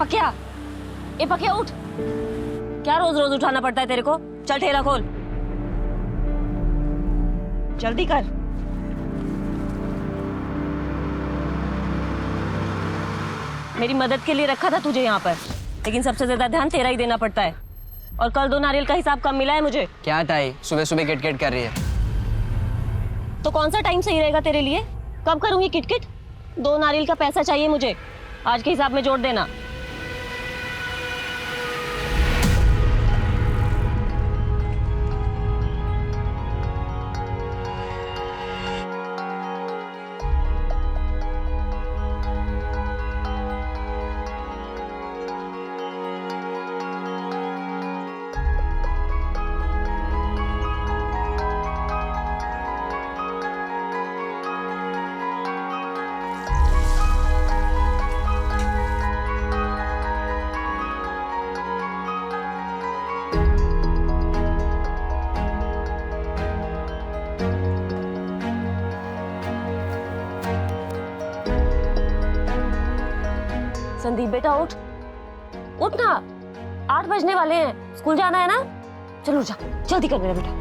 पकिया, ए पकिया उठ। क्या रोज रोज उठाना पड़ता है तेरे को? चल ठेला खोल, जल्दी कर। मेरी मदद के लिए रखा था तुझे यहाँ पर, लेकिन सबसे ज्यादा ध्यान तेरा ही देना पड़ता है। और कल 2 नारियल का हिसाब कम मिला है मुझे। क्या ताई, सुबह सुबह किटकिट कर रही है? तो कौन सा टाइम सही रहेगा तेरे लिए? कब करूंगी किटकिट? 2 नारियल का पैसा चाहिए मुझे, आज के हिसाब में जोड़ देना। संदीप बेटा उठ, उठ ना, 8 बजने वाले हैं, स्कूल जाना है ना। चलो जा, जल्दी कर मेरा बेटा।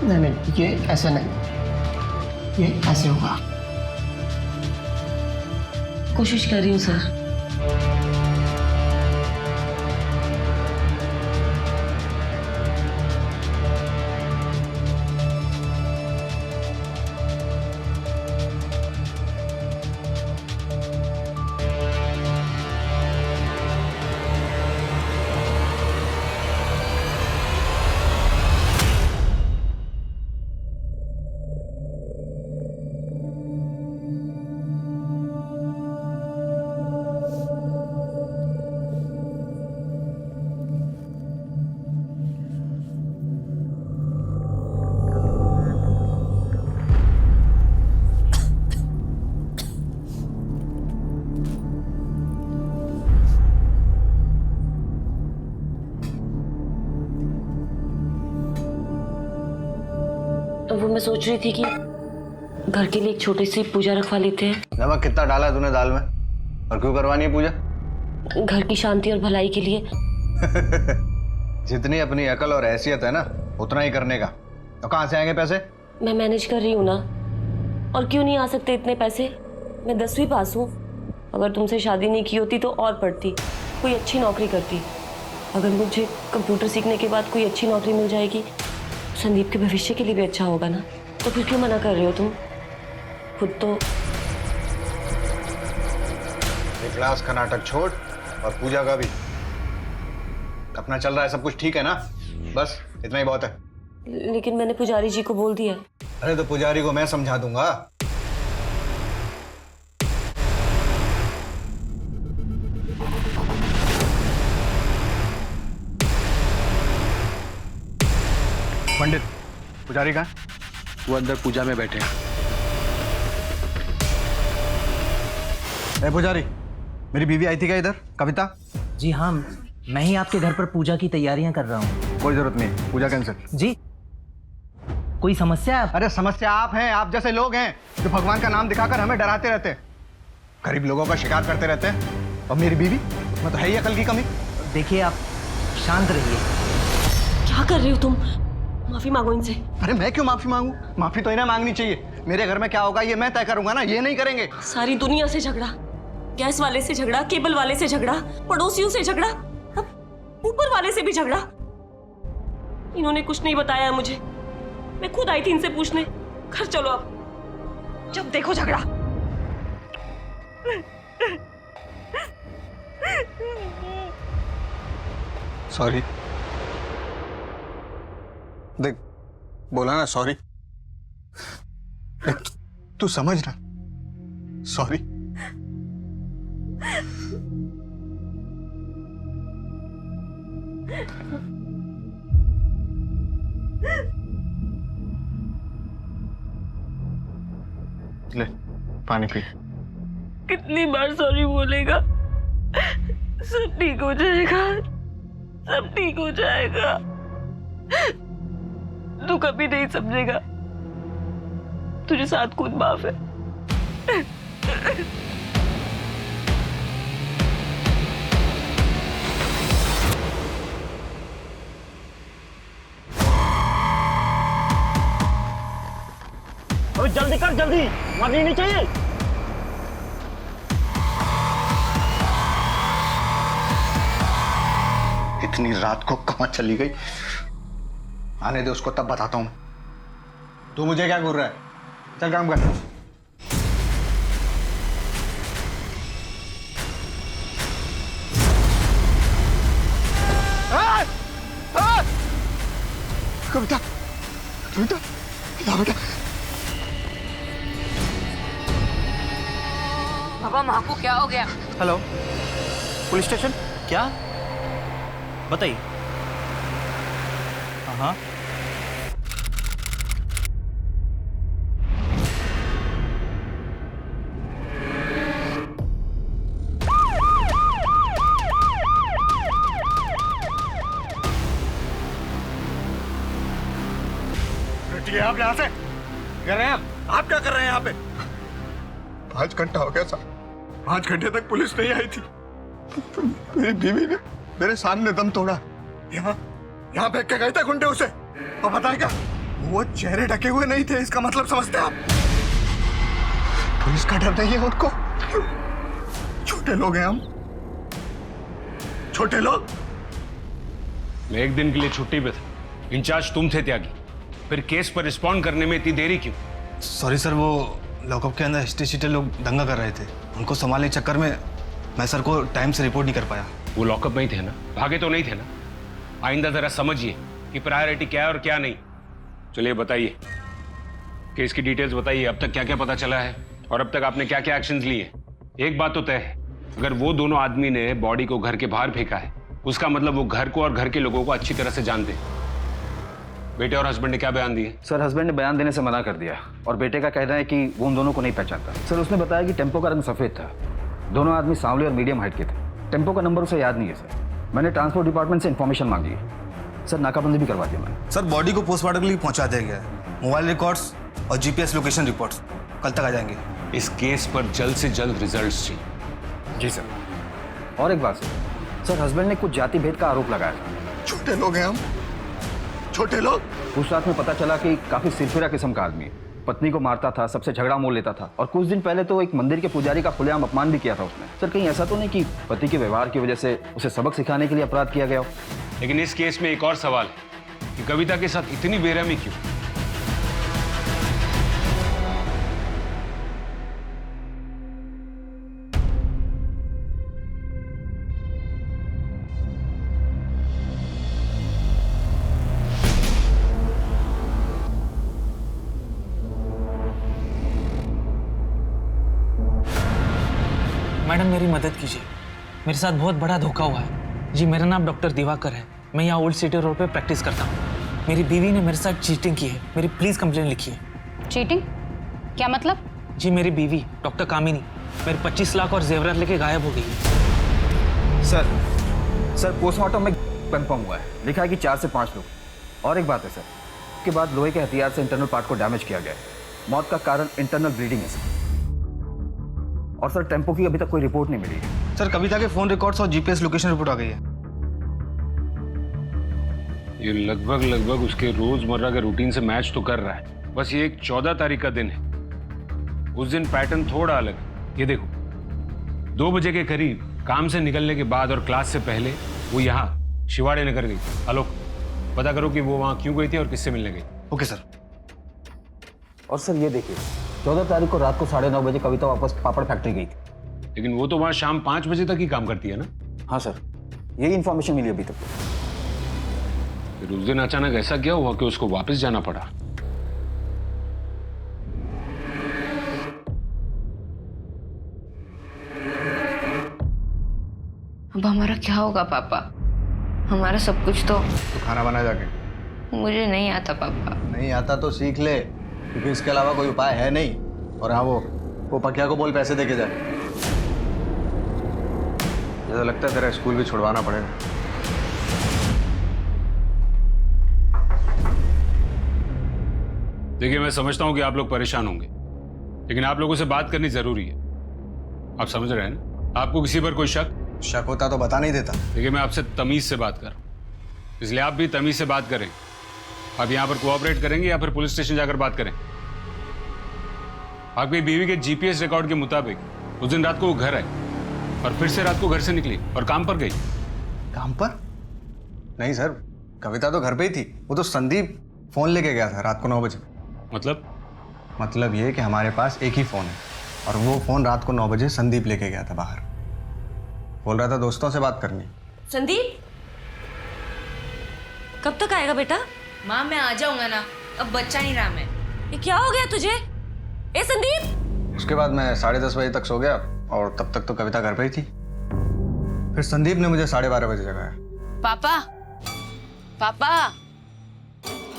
नहीं, ये ऐसे नहीं, ये ऐसे होगा। कोशिश कर रही हूँ सर। वो मैं सोच रही थी कि घर के लिए एक छोटी सी पूजा रखवा लेते हैं। नमक कितना डाला है तूने दाल में, और क्यों करवानी है पूजा? घर की शांति और भलाई के लिए। जितनी अपनी अकल और हैसियत है ना, उतना ही करने का। तो कहाँ से आएंगे पैसे? मैं मैनेज कर रही हूँ ना। और क्यों नहीं आ सकते इतने पैसे? मैं 10वीं पास हूँ। अगर तुमसे शादी नहीं की होती तो और पढ़ती, कोई अच्छी नौकरी करती। अगर मुझे कंप्यूटर सीखने के बाद कोई अच्छी नौकरी मिल जाएगी, संदीप के भविष्य के लिए भी अच्छा होगा ना। तो फिर क्यों मना कर रहे हो तुम? खुद तो क्लास का नाटक छोड़ और पूजा का भी। अपना चल रहा है, सब कुछ ठीक है ना? बस इतना ही बहुत है। लेकिन मैंने पुजारी जी को बोल दिया है। अरे तो पुजारी को मैं समझा दूंगा। पंडित, पुजारी कहाँ? वो अंदर पूजा में बैठे हैं। ए पुजारी, मेरी बीवी आई थी क्या इधर, कविता? जी हाँ, मैं ही आपके घर पर पूजा की तैयारियां कर रहा हूँ। कोई जरूरत नहीं, पूजा कैंसिल। जी, कोई समस्या है? अरे समस्या आप हैं, आप जैसे लोग हैं जो भगवान का नाम दिखाकर हमें डराते रहते हैं, गरीब लोगों का शिकार करते रहते हैं। और मेरी बीवी मैं तो है ही अकल की कमी। देखिए, आप शांत रहिए। क्या कर रहे हो तुम? माफी मांगो इनसे। अरे मैं क्यों माफी मांगू? माफी तो इन्हें मांगनी चाहिए। मेरे घर में क्या होगा ये मैं तय करूंगा ना, ये नहीं करेंगे। सारी दुनिया से झगड़ा, गैस वाले से झगड़ा, केबल वाले से झगड़ा, पड़ोसियों से झगड़ा, अब ऊपर वाले से भी झगड़ा। इन्होंने कुछ नहीं बताया मुझे, मैं खुद आई थी इनसे पूछने। घर चलो अब, जब देखो झगड़ा। सॉरी। देख, बोला ना सॉरी। तू समझ ना, सॉरी। ले पानी पी। कितनी बार सॉरी बोलेगा? सब ठीक हो जाएगा, सब ठीक हो जाएगा। तू कभी नहीं समझेगा, तुझे साथ खुद माफ है। अबे जल्दी कर, जल्दी, मरनी नहीं चाहिए। इतनी रात को कहां चली गई? आने दे उसको, तब बताता हूं। तू मुझे क्या घूर रहा है? चल काम कर। कविता, कविता, ला बेटा। बाबा, माँ को क्या हो गया? Hello, police station? क्या बताइए? हाँ, आप यहाँ से कर रहे हैं? आप क्या कर रहे हैं यहाँ पे? 5 घंटा हो गया सर, 5 घंटे तक पुलिस नहीं आई थी। मेरी बीवी ने मेरे सामने दम तोड़ा। यहाँ फेंक के गए थे गुंडे उसे। और पता है क्या, वो चेहरे ढके हुए नहीं थे, इसका मतलब समझते हैं आप? पुलिस का डर नहीं है उनको। छोटे लोग हैं हम, छोटे लोग। मैं 1 दिन के लिए छुट्टी पे था, इंचार्ज तुम थे त्यागी, फिर केस पर रिस्पॉन्ड करने में इतनी देरी क्यों? सॉरी सर, वो लॉकअप के अंदर हिस्टे लोग दंगा कर रहे थे, उनको संभालने के चक्कर में मैं सर को टाइम से रिपोर्ट नहीं कर पाया। वो लॉकअप में ही थे ना, भागे तो नहीं थे ना? आइंदा जरा समझिए कि प्रायोरिटी क्या है और क्या नहीं। चलिए बताइए, केस की डिटेल्स बताइए। अब तक क्या क्या पता चला है और अब तक आपने क्या क्या एक्शंस लिए? एक बात तो तय है, अगर वो दोनों आदमी ने बॉडी को घर के बाहर फेंका है, उसका मतलब वो घर को और घर के लोगों को अच्छी तरह से जानते हैं। बेटे और हस्बैंड ने क्या बयान दिए? सर, हस्बैंड ने बयान देने से मना कर दिया और बेटे का कहना है कि वो उन दोनों को नहीं पहचानता। सर, उसने बताया कि टेम्पो का रंग सफ़ेद था, दोनों आदमी सांवले और मीडियम हाइट के थे। टेम्पो का नंबर उसे याद नहीं है सर। मैंने ट्रांसपोर्ट डिपार्टमेंट से इन्फॉर्मेशन मांगी है सर, नाकाबंदी भी करवा दिया मैंने। सर, बॉडी को पोस्टमार्टम के लिए पहुंचा दिया गया है। मोबाइल रिकॉर्ड्स और जीपीएस लोकेशन रिपोर्ट्स कल तक आ जाएंगे। इस केस पर जल्द से जल्द रिजल्ट्स चाहिए। जी सर। और एक बात सर, हस्बैंड ने कुछ जाति भेद का आरोप लगाया था। छोटे लोग हैं हम, छोटे लोग। पूछताछ में पता चला कि काफी सिरफिरा किस्म का आदमी है, पत्नी को मारता था, सबसे झगड़ा मोल लेता था, और कुछ दिन पहले तो एक मंदिर के पुजारी का खुलेआम अपमान भी किया था उसने। सर कहीं ऐसा तो नहीं कि पति के व्यवहार की वजह से उसे सबक सिखाने के लिए अपराध किया गया हो? लेकिन इस केस में एक और सवाल है कि कविता के साथ इतनी बेरहमी क्यों? मैडम मेरी मदद कीजिए, मेरे साथ बहुत बड़ा धोखा हुआ है। जी मेरा नाम डॉक्टर दिवाकर है, मैं यहाँ ओल्ड सिटी रोड पे प्रैक्टिस करता हूँ। मेरी बीवी ने मेरे साथ चीटिंग की है, मेरी प्लीज़ कंप्लेन लिखिए। चीटिंग? क्या मतलब? जी मेरी बीवी डॉक्टर कामिनी मेरे 25 लाख और जेवरात लेके गायब हो गई है। सर पोस्टमार्टम में कंफर्म हुआ है, लिखा है कि 4 से 5 लोग। और एक बात है सर, उसके बाद लोहे के हथियार से इंटरनल पार्ट को डैमेज किया गया है। मौत का कारण इंटरनल ब्लीडिंग है सर। और सर टेम्पो की अभी तक कोई रिपोर्ट नहीं मिली है। सर कविता के फोन रिकॉर्ड्स और जीपीएस लोकेशन रिपोर्ट आ गई है। ये लगभग उसके रोजमर्रा के रूटीन से मैच तो कर रहा है। बस ये एक 14 तारीख का दिन है, उस दिन पैटर्न थोड़ा अलग है। ये देखो 2 बजे के करीब काम से निकलने के बाद और क्लास से पहले वो यहाँ शिवाड़े नगर गई। आलोक पता करो कि वो वहाँ क्यों गई थी और किससे मिलने गई। Okay sir. और सर ये देखिए 14 तारीख को रात को 9:30 बजे कविता वापस पापड़ फैक्ट्री गई थी। लेकिन वो तो वहाँ शाम 5 बजे तक ही काम करती है ना? हाँ सर, यही इन्फॉर्मेशन मिली अभी तक। फिर उस दिन अचानक ऐसा क्या हुआ कि उसको वापस जाना पड़ा? अब हमारा क्या होगा पापा? हमारा सब कुछ तो खाना बना जाके। मुझे नहीं आता पापा। नहीं आता तो सीख ले, क्योंकि इसके अलावा कोई उपाय है नहीं। और हाँ वो पकिया को बोल पैसे देके जाए। जैसा लगता है तेरा स्कूल भी छुड़वाना पड़ेगा। देखिए मैं समझता हूं कि आप लोग परेशान होंगे, लेकिन आप लोगों से बात करनी जरूरी है। आप समझ रहे हैं ना? आपको किसी पर कोई शक होता तो बता नहीं देता। देखिए मैं आपसे तमीज से बात कर रहा हूं, इसलिए आप भी तमीज से बात करें। आप यहाँ पर कोऑपरेट करेंगे या फिर पुलिस स्टेशन जाकर बात करें? आपकी बीवी के जीपीएस रिकॉर्ड के मुताबिक उस दिन रात को वो घर आई और फिर से रात को घर से निकली और काम पर गई। काम पर? नहीं सर, कविता तो घर पे ही थी। वो तो संदीप फोन लेके गया था रात को 9 बजे। मतलब ये कि हमारे पास एक ही फोन है और वो फोन रात को 9 बजे संदीप लेके गया था बाहर। बोल रहा था दोस्तों से बात करनी। संदीप कब तक आएगा बेटा? माँ मैं आ जाऊंगा ना, अब बच्चा नहीं रहा मैं। ये क्या हो गया तुझे? ए संदीप! उसके बाद मैं 10:30 बजे तक सो गया और तब तक तो कविता घर पे ही थी। फिर संदीप ने मुझे 12:30 बजे जगाया। पापा पापा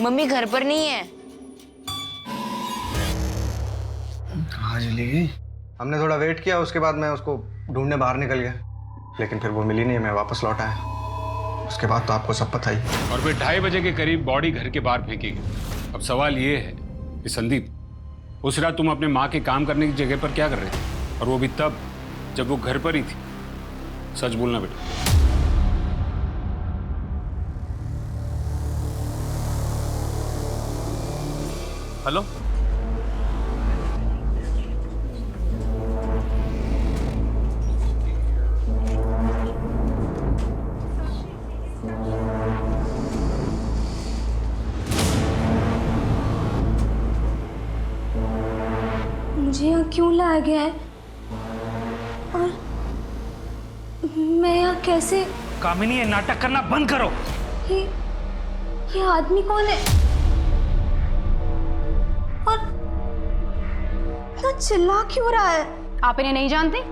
मम्मी घर पर नहीं है। कहाँ चली गई? हमने थोड़ा वेट किया, उसके बाद मैं उसको ढूंढने बाहर निकल गया, लेकिन फिर वो मिली नहीं। मैं वापस लौट आया। उसके बाद तो आपको सब पता ही। और फिर 2:30 बजे के करीब बॉडी घर के बाहर फेंकी गई। अब सवाल ये है कि संदीप उस रात तुम अपने माँ के काम करने की जगह पर क्या कर रहे थे, और वो भी तब जब वो घर पर ही थी? सच बोलना बेटा। हेलो मुझे यहाँ क्यों लाया गया है और मैं यहाँ कैसे? कामिनी ये नाटक करना बंद करो। ये आदमी कौन है और इतना चिल्ला क्यों रहा है? आप इन्हें नहीं जानते?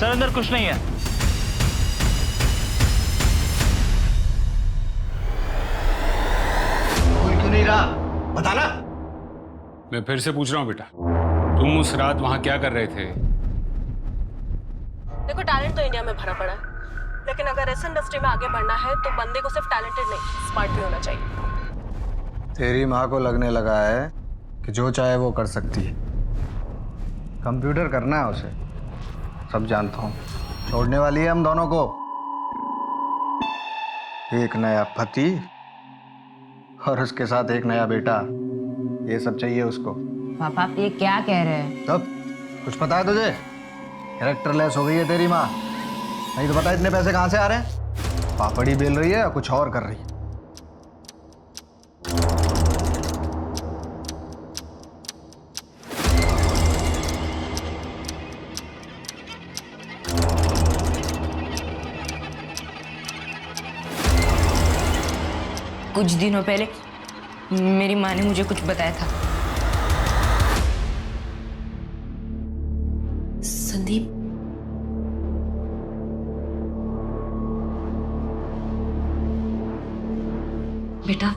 सर अंदर कुछ नहीं है। कोई क्यों नहीं रहा? बताना। मैं फिर से पूछ रहा हूँ बेटा, तुम उस रात वहां क्या कर रहे थे? देखो टैलेंट तो इंडिया में भरा पड़ा है, लेकिन अगर इस इंडस्ट्री में आगे बढ़ना है तो बंदे को सिर्फ टैलेंटेड नहीं, स्मार्ट भी होना चाहिए। तेरी माँ को लगने लगा है कि जो चाहे वो कर सकती है। कंप्यूटर करना है उसे, सब जानता हूँ। छोड़ने वाली है हम दोनों को। एक नया पति और उसके साथ एक नया बेटा, ये सब चाहिए उसको। पापा आप ये क्या कह रहे हैं? तब कुछ पता है तुझे? कैरेक्टर लेस हो गई है तेरी माँ। नहीं तो पता इतने पैसे कहाँ से आ रहे हैं? पापड़ी बेल रही है या कुछ और कर रही है? कुछ दिनों पहले मेरी माँ ने मुझे कुछ बताया था। संदीप, बेटा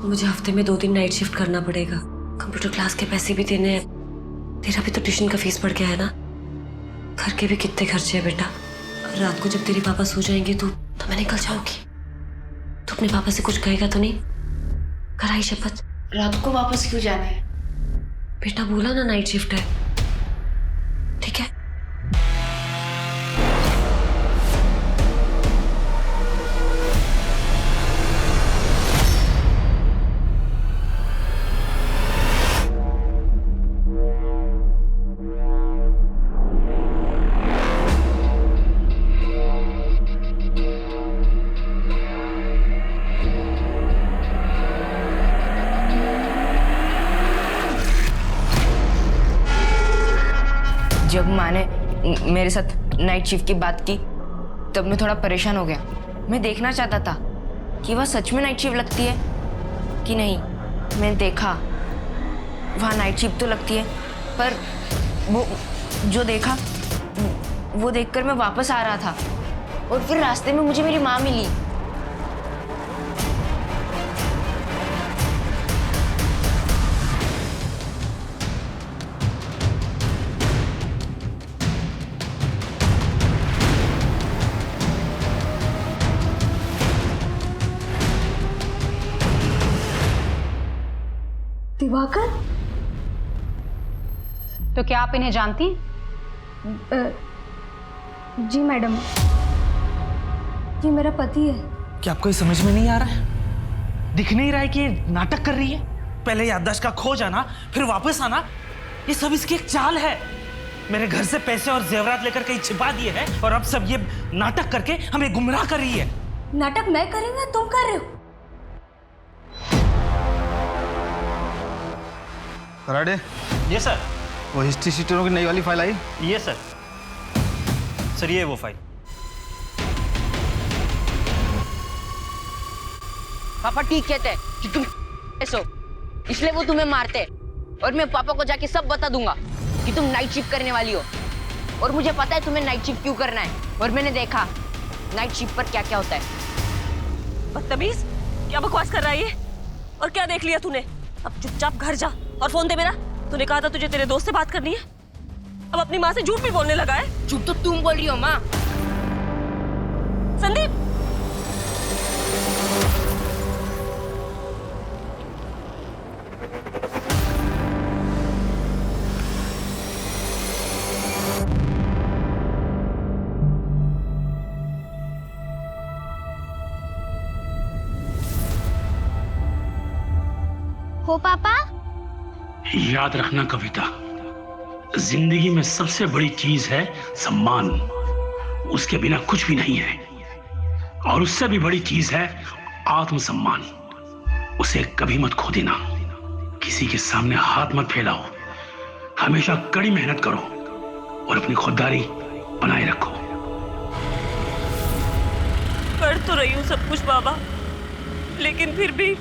मुझे हफ्ते में 2 दिन नाइट शिफ्ट करना पड़ेगा। कंप्यूटर क्लास के पैसे भी देने हैं, तेरा भी तो ट्यूशन का फीस बढ़ गया है ना। घर के भी कितने खर्चे हैं बेटा। रात को जब तेरे पापा सो जाएंगे तो मैं निकल जाऊंगी। तो अपने पापा से कुछ कहेगा तो नहीं? कराई शपथ। रात को वापस क्यों जाना है? बेटा बोला ना नाइट शिफ्ट है, ठीक है? जब माँ ने मेरे साथ नाइट शिफ्ट की बात की तब मैं थोड़ा परेशान हो गया। मैं देखना चाहता था कि वह सच में नाइट शिफ्ट लगती है कि नहीं। मैंने देखा वहाँ नाइट शिफ्ट तो लगती है, पर वो जो देखा वो देखकर मैं वापस आ रहा था और फिर रास्ते में मुझे मेरी माँ मिली। दिवाकर? तो क्या आप इन्हें जानती हैं? जी मैडम, ये मेरा पति है। क्या आपको ये समझ में नहीं आ रहा है? दिख नहीं रहा है कि ये नाटक कर रही है? पहले याददाश्त का खो जाना, फिर वापस आना, ये सब इसकी एक चाल है। मेरे घर से पैसे और जेवरात लेकर कहीं छिपा दिए हैं और अब सब ये नाटक करके हमें गुमराह कर रही है। नाटक मैं कर रही हूँ या तुम कर रहे हो? कराडे, ये सर। वो हिस्ट्री शीटरों की नई वाली फाइल आई? ये सर। सर ये वो फाइल। पापा ठीक कहते हैं कि तुम ऐसो, इसलिए वो तुम्हें मारते हैं। और मैं पापा को जाके सब बता दूंगा कि तुम नाइट शिफ्ट करने वाली हो। और मुझे पता है तुम्हें नाइट शिफ्ट क्यों करना है, और मैंने देखा नाइट शिफ्ट पर क्या क्या होता है। बदतमीज, क्या बकवास कर रहा है ये? और क्या देख लिया तूने? अब चुपचाप घर जा और फोन दे मेरा। तूने कहा था तुझे तेरे दोस्त से बात करनी है, अब अपनी माँ से झूठ भी बोलने लगा है। झूठ तो तुम बोल रही हो माँ। संदीप, हो पापा? याद रखना कविता, जिंदगी में सबसे बड़ी चीज है सम्मान। उसके बिना कुछ भी नहीं है। और उससे भी बड़ी चीज है आत्मसम्मान। उसे कभी मत खो देना। किसी के सामने हाथ मत फैलाओ। हमेशा कड़ी मेहनत करो और अपनी खुददारी बनाए रखो। कर तो रही हूँ सब कुछ बाबा, लेकिन फिर भी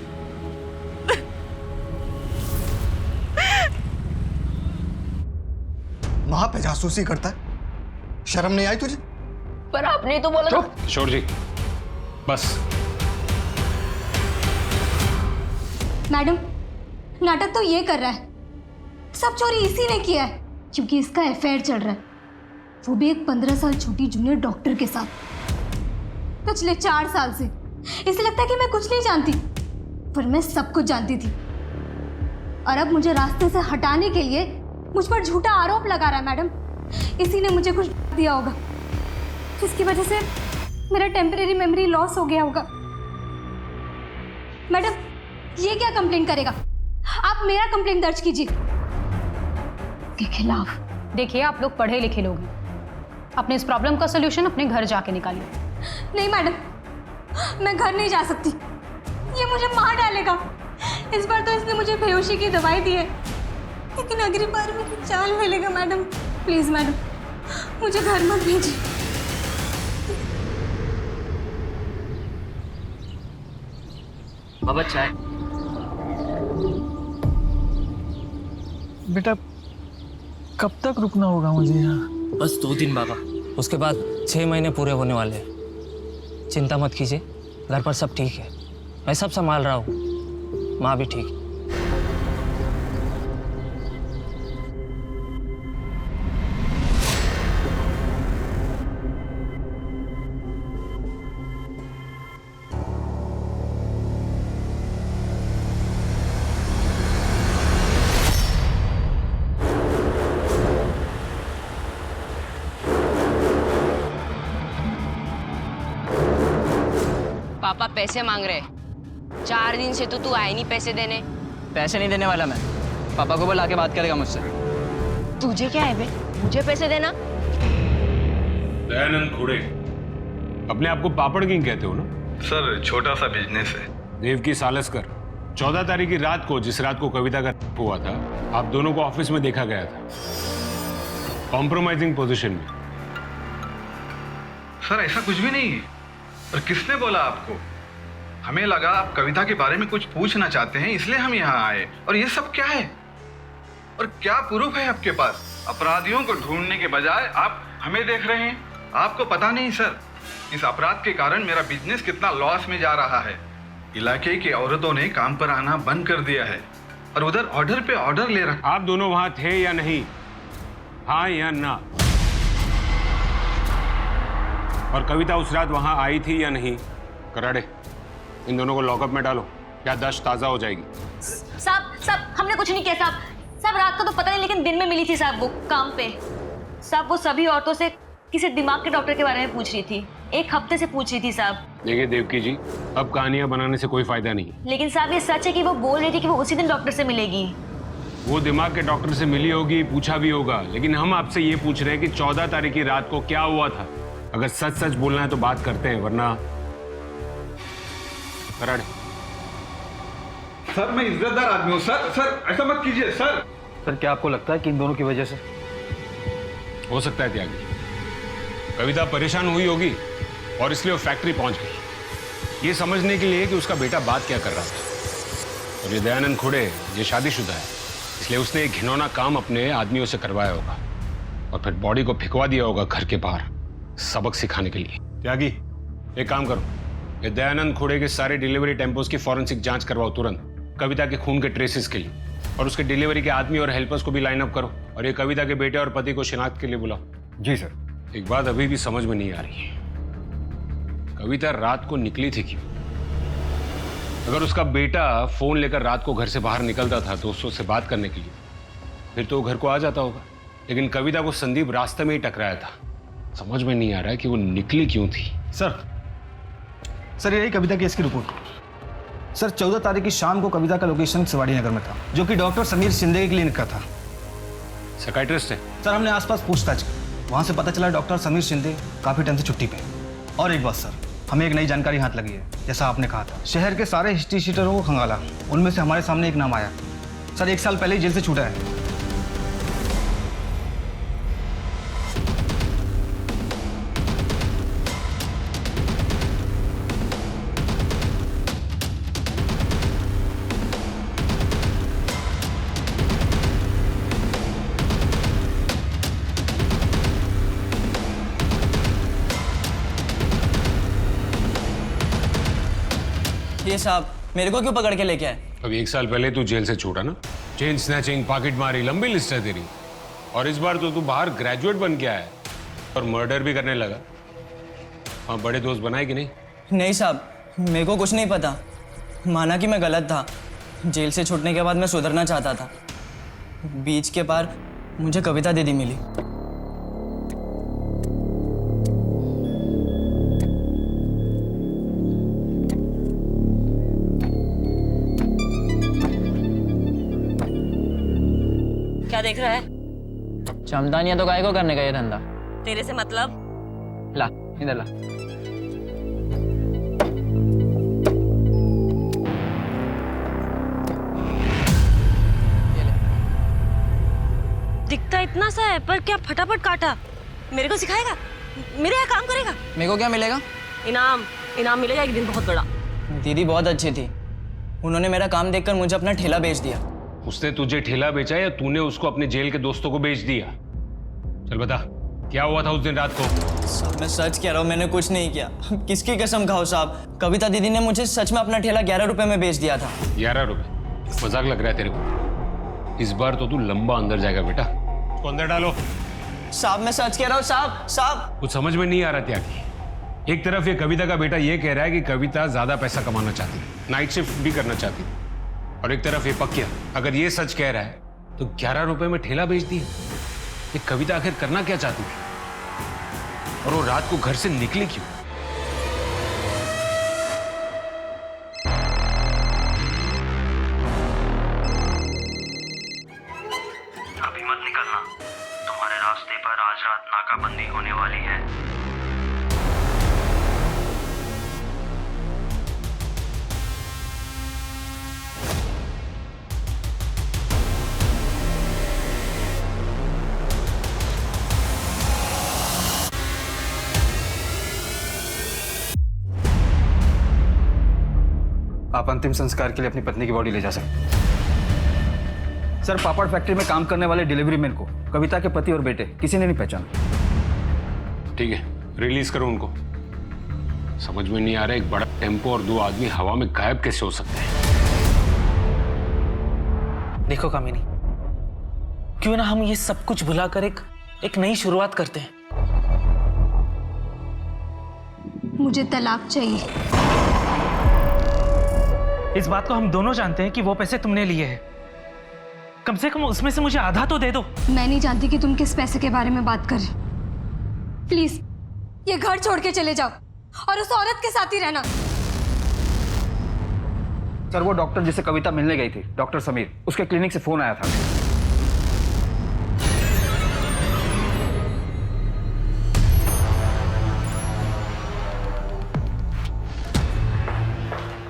माँ पे जासूसी करता है, शर्म नहीं आई तुझे? पर आपने तो बोला था। किशोर जी बस। मैडम, नाटक तो ये कर रहा है। सब चोरी इसी ने किया है, क्योंकि इसका अफेयर चल रहा है, वो भी एक 15 साल छोटी जूनियर डॉक्टर के साथ। पिछले 4 साल से। इसे लगता है कि मैं कुछ नहीं जानती, पर मैं सब कुछ जानती थी। और अब मुझे रास्ते से हटाने के लिए मुझ पर झूठा आरोप लगा रहा है मैडम। इसी ने मुझे कुछ दिया होगा, जिसकी वजह से मेरा टेम्परेरी मेमोरी लॉस हो गया होगा। मैडम, ये क्या कंप्लेन करेगा? आप मेरा कंप्लेन दर्ज कीजिए के खिलाफ। देखिए, आप लोग पढ़े लिखे लोग हैं, अपने इस प्रॉब्लम का सोल्यूशन अपने घर जाके निकालिए। नहीं मैडम, मैं घर नहीं जा सकती, ये मुझे मार डालेगा। इस बार तो इसने मुझे बेहोशी की दवाई दी है, लेकिन अगली बार मेरी जान ले लेगा। मैडम प्लीज मैडम, मुझे घर मत भेजिए। बाबा चाय। बेटा कब तक रुकना होगा मुझे यहाँ? बस 2 दिन बाबा, उसके बाद 6 महीने पूरे होने वाले हैं। चिंता मत कीजिए, घर पर सब ठीक है, मैं सब संभाल रहा हूँ, माँ भी ठीक है। पापा पैसे मांग रहे, 4 दिन से तो तू आए नहीं पैसे देने। पैसे नहीं देने वाला मैं, पापा को बुला के बात करेगा मुझसे। तुझे क्या है बे, मुझे पैसे देना? दयानंद खुड़े, अपने आप को पापड़ किंग कहते हो ना? सर छोटा सा बिजनेस है। देवकी सालस्कर, 14 तारीख की रात को, जिस रात को कविता का हुआ था, आप दोनों को ऑफिस में देखा गया था, कॉम्प्रोमाइजिंग पोजीशन में। सर ऐसा कुछ भी नहीं है। और किसने बोला आपको? हमें लगा आप कविता के बारे में कुछ पूछना चाहते हैं, इसलिए हम यहाँ आए। और ये सब क्या है? और क्या प्रूफ है आपके पास? अपराधियों को ढूंढने के बजाय आप हमें देख रहे हैं। आपको पता नहीं सर, इस अपराध के कारण मेरा बिजनेस कितना लॉस में जा रहा है। इलाके की औरतों ने काम पर आना बंद कर दिया है और उधर ऑर्डर पे ऑर्डर ले रहा। आप दोनों वहां थे या नहीं? हाँ या ना? और कविता उस रात वहां आई थी या नहीं? कराड़े, इन दोनों को लॉकअप में डालो, क्या दश ताजा हो जाएगी। साहब हमने कुछ नहीं किया साहब। रात को तो पता नहीं, लेकिन दिन में मिली थी साहब वो काम पे। साहब वो सभी औरतों से किसी दिमाग के डॉक्टर के बारे में पूछ रही थी, 1 हफ्ते से पूछ रही थी साहब। देखिए देवकी जी, अब कहानियां बनाने से कोई फायदा नहीं। लेकिन साहब ये सच है कि वो बोल रही थी कि वो उसी दिन डॉक्टर से मिलेगी। वो दिमाग के डॉक्टर से मिली होगी, पूछा भी होगा, लेकिन हम आपसे ये पूछ रहे हैं कि 14 तारीख की रात को क्या हुआ था। अगर सच सच बोलना है तो बात करते हैं, वरना कराड़े। सर मैं इज्जतदार आदमी हूँ सर। सर ऐसा मत कीजिए सर। सर क्या आपको लगता है कि इन दोनों की वजह से? हो सकता है त्यागी, कविता परेशान हुई होगी और इसलिए वो फैक्ट्री पहुंच गई, ये समझने के लिए कि उसका बेटा बात क्या कर रहा था। और ये दयानंद खुड़े, ये शादीशुदा है, इसलिए उसने एक घिनौना काम अपने आदमियों से करवाया होगा और फिर बॉडी को फिकवा दिया होगा घर के बाहर, सबक सिखाने के लिए। त्यागी, एक काम करो, ये दयानंद खुड़े के सारे डिलीवरी टेम्पोस की फॉरेंसिक जांच करवाओ तुरंत, कविता के खून के ट्रेसेस के लिए, और उसके डिलीवरी के आदमी और हेल्पर्स को भी लाइन अप करो, और ये कविता के बेटे और पति को शिनाख्त के लिए बुलाओ। जी सर। एक बात अभी भी समझ में नहीं आ रही है, कविता रात को निकली थी क्यों? अगर उसका बेटा फोन लेकर रात को घर से बाहर निकलता था दोस्तों से बात करने के लिए, फिर तो वो घर को आ जाता होगा, लेकिन कविता को संदीप रास्ते में ही टकराया था। समझ में नहीं आ रहा है कि वो निकली क्यों थी। सर यही कविता केस की रिपोर्ट। सर 14 तारीख की शाम को कविता का लोकेशन शिवाड़ी नगर में था, जो कि डॉक्टर समीर शिंदे के क्लिनिक का था। साइकियाट्रिस्ट है? सर हमने आसपास पूछताछ की, वहां से पता चला डॉक्टर समीर शिंदे काफी टाइम से छुट्टी पे। और एक बात सर, हमें एक नई जानकारी हाथ लगी है। जैसा आपने कहा था, शहर के सारे हिस्ट्री शीटरों को खंगाला, उनमें से हमारे सामने एक नाम आया। सर 1 साल पहले ही जेल से छूटा है। ये साहब मेरे को क्यों पकड़ के लेके आए? अब 1 साल पहले तू जेल से छूटा ना, चेन स्नैचिंग, पॉकेट मारी, लंबी लिस्ट है तेरी। और इस बार तो तू बाहर ग्रेजुएट बन के आया है और मर्डर भी करने लगा। हाँ, बड़े दोस्त बनाए कि नहीं? नहीं साहब, मेरे को कुछ नहीं पता। माना कि मैं गलत था। जेल से छूटने के बाद मैं सुधरना चाहता था। बीच के पार मुझे कविता दीदी मिली। क्या देख रहा है? क्षमता नहीं है तो काय को करने का ये धंधा? तेरे से मतलब? ला इधर ला। दिखता इतना सा है पर क्या फटाफट काटा। मेरे को सिखाएगा? मेरे यहाँ काम करेगा? मेरे को क्या मिलेगा? इनाम। इनाम मिलेगा एक दिन बहुत बड़ा। दीदी बहुत अच्छी थी। उन्होंने मेरा काम देखकर मुझे अपना ठेला बेच दिया। उसने तुझे ठेला बेचा या तूने उसको अपने जेल के दोस्तों को बेच दिया? चल बता, क्या हुआ था उस दिन रात को? साहब मैं सच कह रहा हूँ, मैंने कुछ नहीं किया। किसकी कसम खाओ साहब, कविता दीदी ने मुझे सच में अपना ठेला 11 रुपए में बेच दिया था। 11 रुपए? मजाक लग रहा है तेरे को? इस बार तो तू लंबा अंदर जाएगा बेटा। उसको अंदर डालो। साहब मैं सच कह रहा हूँ साहब। साहब कुछ समझ में नहीं आ रहा त्यागी। एक तरफ ये कविता का बेटा ये कह रहा है कि कविता ज्यादा पैसा कमाना चाहती है, नाइट शिफ्ट भी करना चाहती है, और एक तरफ ये पक्या अगर ये सच कह रहा है तो 11 रुपए में ठेला बेच दिया। ये कविता आखिर करना क्या चाहती थी और वो रात को घर से निकली क्यों? अभी मत निकलना, तुम्हारे रास्ते पर आज रात नाकाबंदी होने वाली है। आप अंतिम संस्कार के लिए अपनी पत्नी की बॉडी ले जा सकते हैं। सर, पापड़ फैक्ट्री में काम करने वाले डिलीवरी मैन को कविता के पति और बेटे किसी ने नहीं पहचाना। ठीक है, रिलीज करो उनको। समझ में नहीं आ रहा एक बड़ा टेम्पो और 2 आदमी हवा में गायब कैसे हो सकते हैं। देखो कामिनी, क्यों ना हम ये सब कुछ भुलाकर एक नई शुरुआत करते हैं। मुझे तलाक चाहिए। इस बात को हम दोनों जानते हैं कि वो पैसे तुमने लिए हैं। कम से कम उसमें से मुझे आधा तो दे दो। मैं नहीं जानती कि तुम किस पैसे के बारे में बात कर रहे। प्लीज ये घर छोड़ के चले जाओ और उस औरत के साथ ही रहना। सर, वो डॉक्टर जिसे कविता मिलने गई थी, डॉक्टर समीर, उसके क्लिनिक से फोन आया था।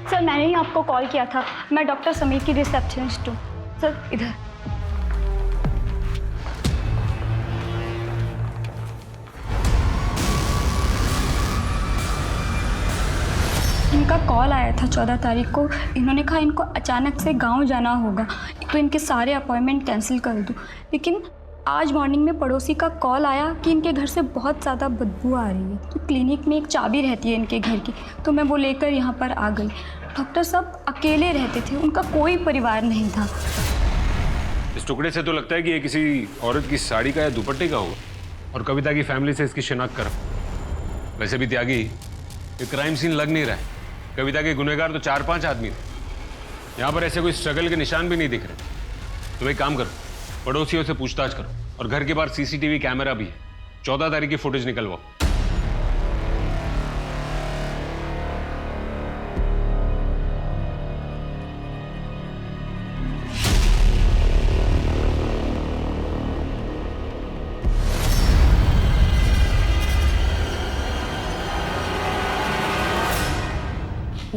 सर मैंने ही आपको कॉल किया था। मैं डॉक्टर समीर की रिसेप्शनिस्ट हूँ। सर इधर। इनका कॉल आया था 14 तारीख को। इन्होंने कहा इनको अचानक से गांव जाना होगा तो इनके सारे अपॉइंटमेंट कैंसिल कर दूँ। लेकिन आज मॉर्निंग में पड़ोसी का कॉल आया कि इनके घर से बहुत ज़्यादा बदबू आ रही है। तो क्लिनिक में एक चाबी रहती है इनके घर की, तो मैं वो लेकर यहाँ पर आ गई। डॉक्टर साहब अकेले रहते थे, उनका कोई परिवार नहीं था। इस टुकड़े से तो लगता है कि ये किसी औरत की साड़ी का या दुपट्टे का होगा, और कविता की फैमिली से इसकी शिनाख्त करो। वैसे भी त्यागी, ये क्राइम सीन लग नहीं रहा है। कविता के गुनहगार तो 4-5 आदमी थे। यहाँ पर ऐसे कोई स्ट्रगल के निशान भी नहीं दिख रहे। तो एक काम करो, पड़ोसियों से पूछताछ करो, और घर के बाहर सीसीटीवी कैमरा भी है। 14 तारीख की फुटेज निकलवाओ।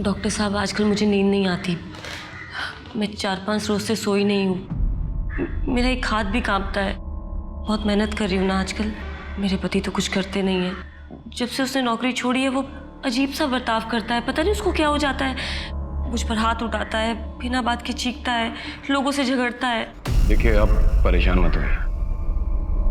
डॉक्टर साहब आजकल मुझे नींद नहीं आती। मैं 4-5 रोज से सोई नहीं हूँ। मेरा एक हाथ भी कांपता है। बहुत मेहनत कर रही हूँ ना आजकल। मेरे पति तो कुछ करते नहीं हैं। जब से उसने नौकरी छोड़ी है वो अजीब सा बर्ताव करता है। पता नहीं उसको क्या हो जाता है। मुझ पर हाथ उठाता है, बिना बात के चीखता है, लोगों से झगड़ता है। देखिए, आप परेशान मत होइए।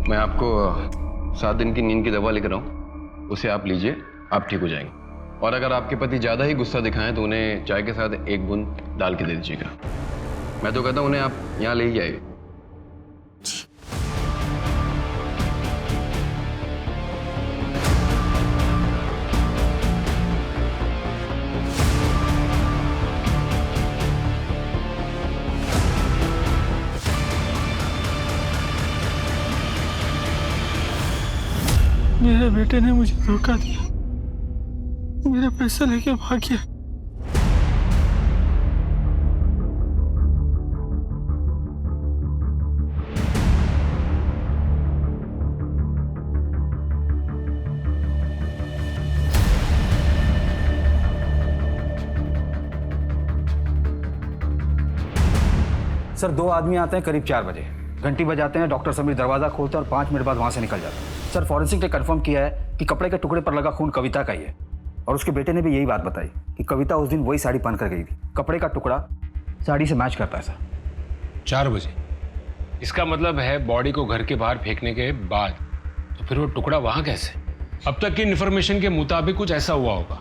मैं आपको 7 दिन की नींद की दवा लिख रहा हूँ, उसे आप लीजिए, आप ठीक हो जाएंगे। और अगर आपके पति ज़्यादा ही गुस्सा दिखाएं तो उन्हें चाय के साथ 1 बूंद डाल के दे दीजिएगा। मैं तो कहता हूँ उन्हें आप यहाँ ले ही आइए। मेरे बेटे ने मुझे धोखा दिया, मेरा पैसा लेके भाग गया। सर 2 आदमी आते हैं करीब 4 बजे, घंटी बजाते हैं, डॉक्टर समीर दरवाज़ा खोलते हैं और 5 मिनट बाद वहाँ से निकल जाते हैं। सर फॉरेंसिक ने कंफर्म किया है कि कपड़े के टुकड़े पर लगा खून कविता का ही है, और उसके बेटे ने भी यही बात बताई कि कविता उस दिन वही साड़ी पहन कर गई थी। कपड़े का टुकड़ा साड़ी से मैच करता है सर। 4 बजे? इसका मतलब है बॉडी को घर के बाहर फेंकने के बाद, तो फिर वो टुकड़ा वहाँ कैसे? अब तक की इन्फॉर्मेशन के मुताबिक कुछ ऐसा हुआ होगा।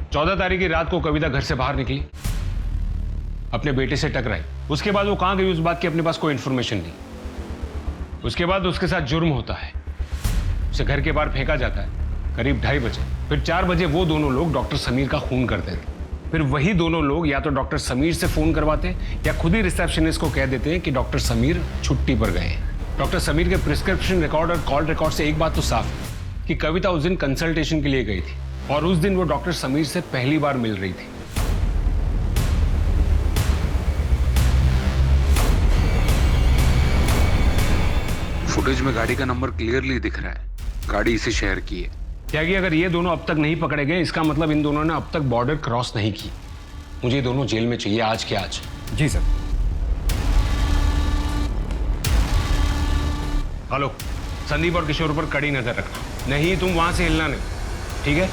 14 तारीख की रात को कविता घर से बाहर निकली, अपने बेटे से टकराई, उसके बाद वो कहाँ गई उस बात की अपने पास कोई इन्फॉर्मेशन नहीं। उसके बाद उसके साथ जुर्म होता है, उसे घर के बाहर फेंका जाता है करीब 2:30 बजे। फिर 4 बजे वो दोनों लोग डॉक्टर समीर का खून करते थे। फिर वही दोनों लोग या तो डॉक्टर समीर से फोन करवाते या खुद ही रिसेप्शनिस्ट को कह देते हैं कि डॉक्टर समीर छुट्टी पर गए हैं। डॉक्टर समीर के प्रिस्क्रिप्शन रिकॉर्ड और कॉल रिकॉर्ड से एक बात तो साफ है कि कविता उस दिन कंसल्टेशन के लिए गई थी और उस दिन वो डॉक्टर समीर से पहली बार मिल रही थी। फुटेज में गाड़ी का नंबर क्लियरली दिख रहा है, गाड़ी इसी शहर की है। क्या कि अगर ये दोनों अब तक नहीं पकड़े गए, इसका मतलब इन दोनों ने अब तक बॉर्डर क्रॉस नहीं की। मुझे ये दोनों जेल में चाहिए आज के आज। जी सर। हेलो, संदीप और किशोर पर कड़ी नजर रखना, नहीं तुम वहां से हिलना नहीं, ठीक है?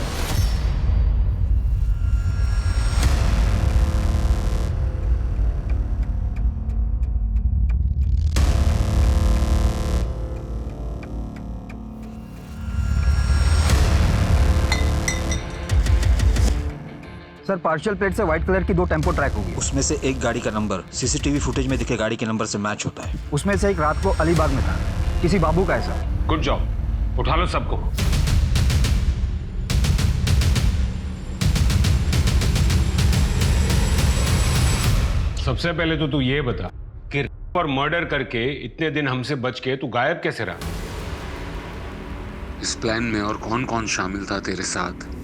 सर पार्शियल प्लेट से व्हाइट कलर की 2 टेम्पो ट्रैक होगी। उसमें से एक गाड़ी का नंबर सीसीटीवी फुटेज में दिखे गाड़ी के नंबर से मैच होता है। उसमें से एक रात को अलीबाग में था, किसी बाबू का है सर। गुड जॉब, उठा लो सबको। सबसे पहले तो तू ये बता कि रेप और मर्डर करके इतने दिन हमसे बच के तू गायब कैसे रहा? इस प्लान में और कौन कौन शामिल था तेरे साथ?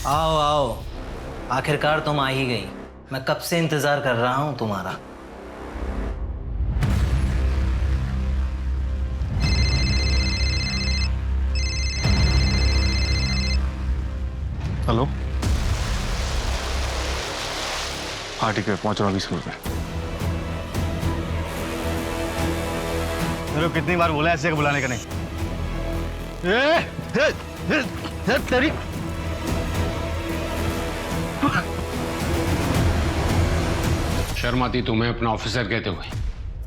आओ आओ, आखिरकार तुम आ ही गई। मैं कब से इंतजार कर रहा हूं तुम्हारा। हेलो, हाँ ठीक है, पहुंच रहा हूँ 20 मिनट में। मेरे को कितनी बार बोला ऐसे बुलाने का नहीं। तेरी शर्म आती तुम्हें अपना ऑफिसर कहते हुए?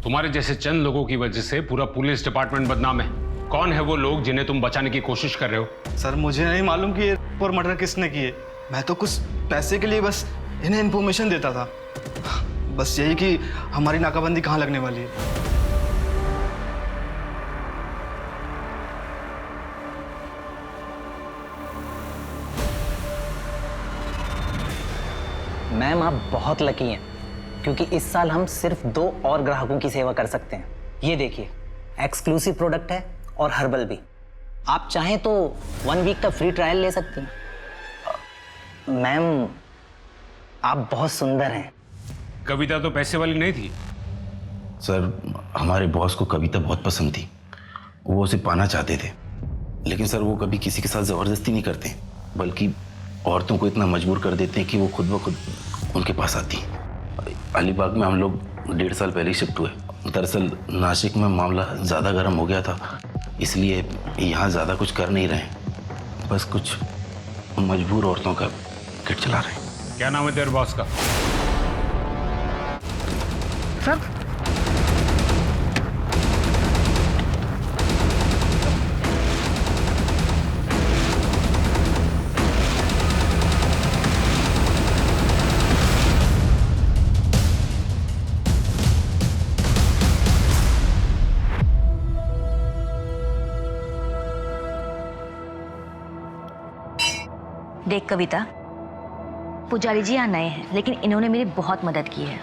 तुम्हारे जैसे चंद लोगों की वजह से पूरा पुलिस डिपार्टमेंट बदनाम है। कौन है वो लोग जिन्हें तुम बचाने की कोशिश कर रहे हो? सर मुझे नहीं मालूम कि ये और मर्डर किसने किए। मैं तो कुछ पैसे के लिए बस इन्हें इन्फॉर्मेशन देता था, बस यही कि हमारी नाकाबंदी कहाँ लगने वाली है। मैम आप बहुत लकी हैं, क्योंकि इस साल हम सिर्फ 2 और ग्राहकों की सेवा कर सकते हैं। ये देखिए, एक्सक्लूसिव प्रोडक्ट है और हर्बल भी। आप चाहें तो 1 वीक का फ्री ट्रायल ले सकती हैं। मैम आप बहुत सुंदर हैं। कविता तो पैसे वाली नहीं थी। सर हमारे बॉस को कविता बहुत पसंद थी, वो उसे पाना चाहते थे, लेकिन सर वो कभी किसी के साथ ज़बरदस्ती नहीं करते, बल्कि औरतों को इतना मजबूर कर देते हैं कि वो खुद ब खुद उनके पास आती हैं। अलीबाग में हम लोग 1.5 साल पहले ही शिफ्ट हुए। दरअसल नासिक में मामला ज़्यादा गर्म हो गया था, इसलिए यहाँ ज़्यादा कुछ कर नहीं रहे, बस कुछ मजबूर औरतों का किट चला रहे हैं। क्या नाम है तेरे बॉस का? सर देख कविता, पुजारी जी यहाँ नए हैं, लेकिन इन्होंने मेरी बहुत मदद की है।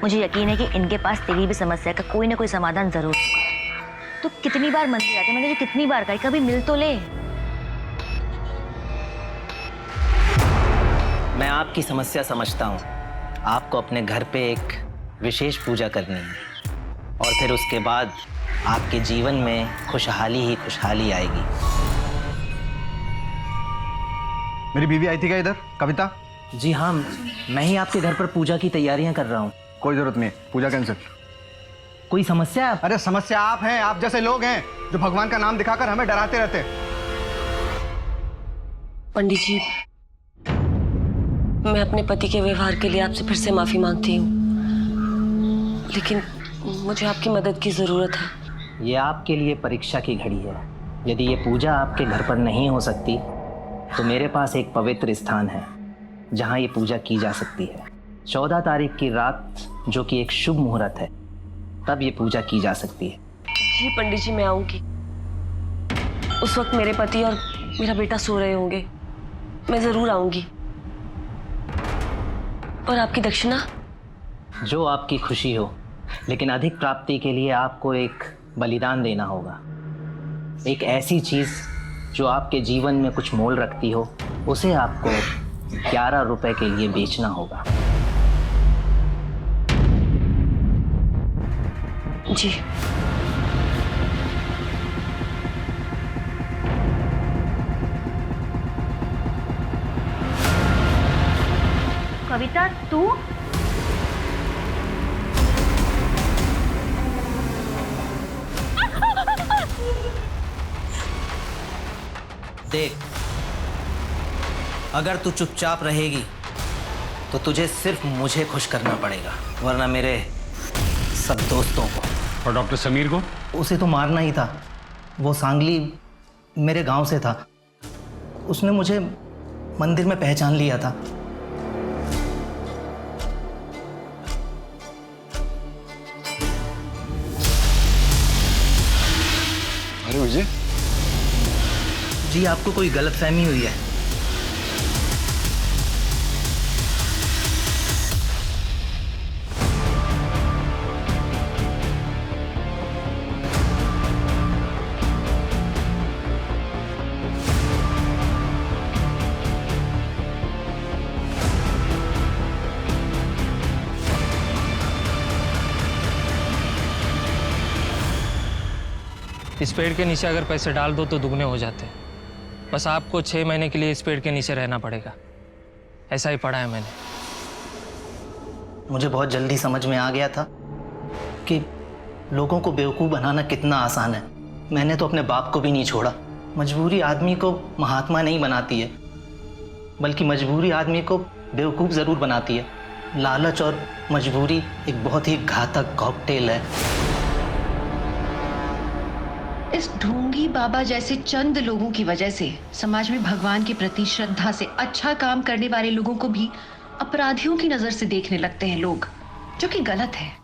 मुझे यकीन है कि इनके पास तेरी भी समस्या का कोई ना कोई समाधान जरूर होगा। तो कितनी बार मंदिर आते, मैंने तुझे कितनी बार कहा कभी मिल तो ले। मैं आपकी समस्या समझता हूँ। आपको अपने घर पे एक विशेष पूजा करनी है और फिर उसके बाद आपके जीवन में खुशहाली ही खुशहाली आएगी। मेरी बीवी आई थी क्या इधर, कविता? जी हाँ, मैं ही आपके घर पर पूजा की तैयारियां कर रहा हूँ। कोई जरूरत नहीं, पूजा कैंसिल। कोई समस्या? अरे समस्या आप हैं, आप जैसे लोग हैं जो भगवान का नाम दिखाकर हमें डराते रहते हैं। पंडित जी, मैं अपने पति के व्यवहार के लिए आपसे फिर से माफी मांगती हूँ, लेकिन मुझे आपकी मदद की जरूरत है। ये आपके लिए परीक्षा की घड़ी है। यदि ये पूजा आपके घर पर नहीं हो सकती तो मेरे पास एक पवित्र स्थान है जहाँ ये पूजा की जा सकती है। 14 तारीख की रात, जो कि एक शुभ मुहूर्त है, तब ये पूजा की जा सकती है। जी पंडित जी, मैं आऊंगी। उस वक्त मेरे पति और मेरा बेटा सो रहे होंगे। मैं जरूर आऊंगी। और आपकी दक्षिणा? जो आपकी खुशी हो, लेकिन अधिक प्राप्ति के लिए आपको एक बलिदान देना होगा। एक ऐसी चीज जो आपके जीवन में कुछ मोल रखती हो, उसे आपको 11 रुपए के लिए बेचना होगा। जी। कविता, तू? देख, अगर तू चुपचाप रहेगी तो तुझे सिर्फ मुझे खुश करना पड़ेगा, वरना मेरे सब दोस्तों को। और डॉक्टर समीर को? उसे तो मारना ही था। वो सांगली मेरे गांव से था। उसने मुझे मंदिर में पहचान लिया था। अरे विजय जी, आपको कोई गलतफहमी हुई है। इस पेड़ के नीचे अगर पैसे डाल दो तो दुगने हो जाते हैं। बस आपको 6 महीने के लिए इस पेड़ के नीचे रहना पड़ेगा। ऐसा ही पढ़ा है मैंने। मुझे बहुत जल्दी समझ में आ गया था कि लोगों को बेवकूफ़ बनाना कितना आसान है। मैंने तो अपने बाप को भी नहीं छोड़ा। मजबूरी आदमी को महात्मा नहीं बनाती है, बल्कि मजबूरी आदमी को बेवकूफ़ ज़रूर बनाती है। लालच और मजबूरी एक बहुत ही घातक कॉकटेल है। इस ढोंगी बाबा जैसे चंद लोगों की वजह से समाज में भगवान के प्रति श्रद्धा से अच्छा काम करने वाले लोगों को भी अपराधियों की नजर से देखने लगते हैं लोग, जो कि गलत है।